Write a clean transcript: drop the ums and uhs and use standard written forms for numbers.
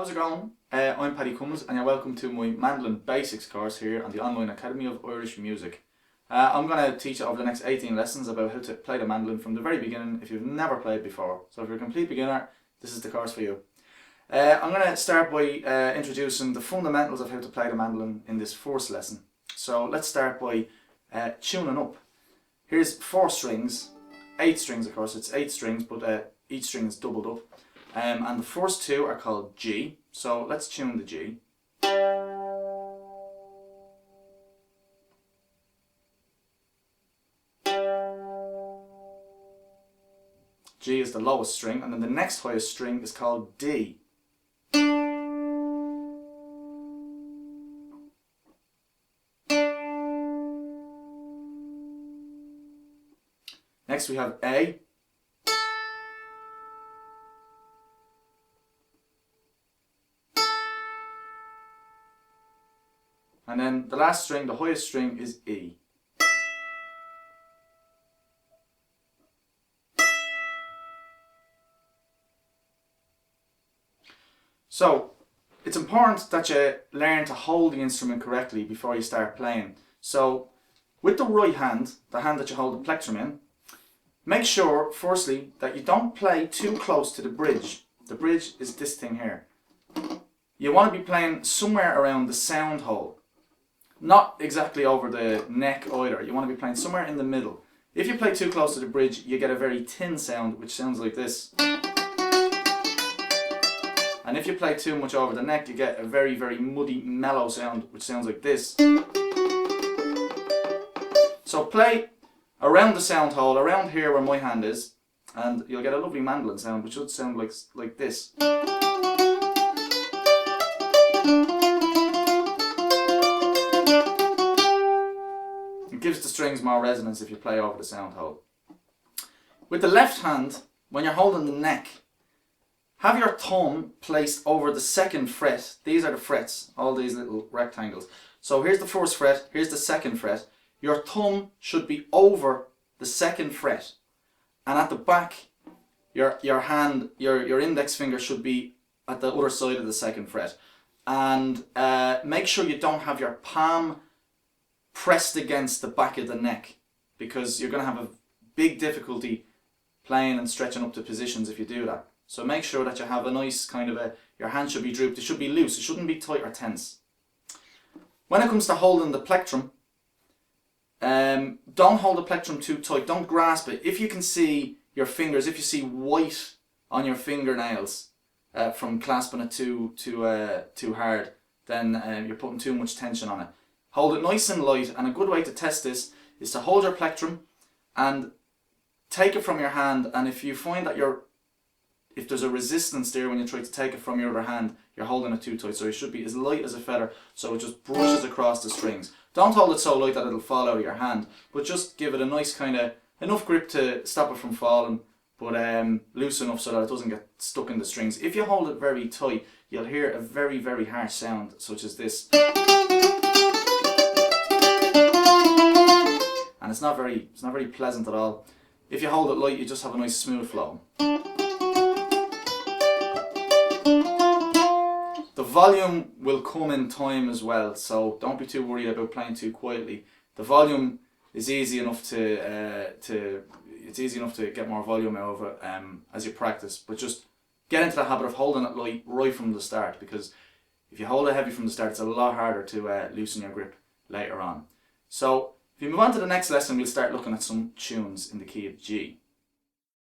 How's it going? I'm Paddy Cummins and you're welcome to my Mandolin Basics course here on the Online Academy of Irish Music. I'm going to teach you over the next 18 lessons about how to play the mandolin from the very beginning if you've never played before. So if you're a complete beginner, this is the course for you. I'm going to start by introducing the fundamentals of how to play the mandolin in this first lesson. So let's start by tuning up. Here's 4 strings, 8 strings of course, it's 8 strings but each string is doubled up. And the first 2 are called G, so let's tune the G. G is the lowest string, and then the next highest string is called D. Next we have A. And then the last string, the highest string, is E. So, it's important that you learn to hold the instrument correctly before you start playing. So, with the right hand, the hand that you hold the plectrum in, make sure, firstly, that you don't play too close to the bridge. The bridge is this thing here. You want to be playing somewhere around the sound hole. Not exactly over the neck either. You want to be playing somewhere in the middle. If you play too close to the bridge, you get a very thin sound, which sounds like this. And if you play too much over the neck, you get a very, very muddy, mellow sound, which sounds like this. So play around the sound hole, around here where my hand is, and you'll get a lovely mandolin sound, which should sound like this. It gives the strings more resonance if you play over the sound hole. With the left hand, when you're holding the neck, have your thumb placed over the second fret. These are the frets, all these little rectangles. So here's the first fret, here's the second fret. Your thumb should be over the second fret. And at the back, your index finger should be at the other side of the second fret. And make sure you don't have your palm pressed against the back of the neck, because you're going to have a big difficulty playing and stretching up to positions if you do that. So make sure that you have a nice kind of your hand should be drooped, it should be loose, it shouldn't be tight or tense. When it comes to holding the plectrum, don't hold the plectrum too tight, don't grasp it. If you can see your fingers, if you see white on your fingernails from clasping it too hard, then you're putting too much tension on it. Hold it nice and light, and a good way to test this is to hold your plectrum and take it from your hand, and if you find that if there's a resistance there when you try to take it from your other hand, you're holding it too tight. So it should be as light as a feather, so it just brushes across the strings. Don't hold it so light that it'll fall out of your hand, but just give it a nice kind of, enough grip to stop it from falling, but loose enough so that it doesn't get stuck in the strings. If you hold it very tight, you'll hear a very, very harsh sound, such as this. And it's not very pleasant at all. If you hold it light, you just have a nice smooth flow. The volume will come in time as well, so don't be too worried about playing too quietly. The volume is easy enough it's easy enough to get more volume out of it as you practice, but just get into the habit of holding it light right from the start, because if you hold it heavy from the start, it's a lot harder to loosen your grip later on. So if we move on to the next lesson, we'll start looking at some tunes in the key of G.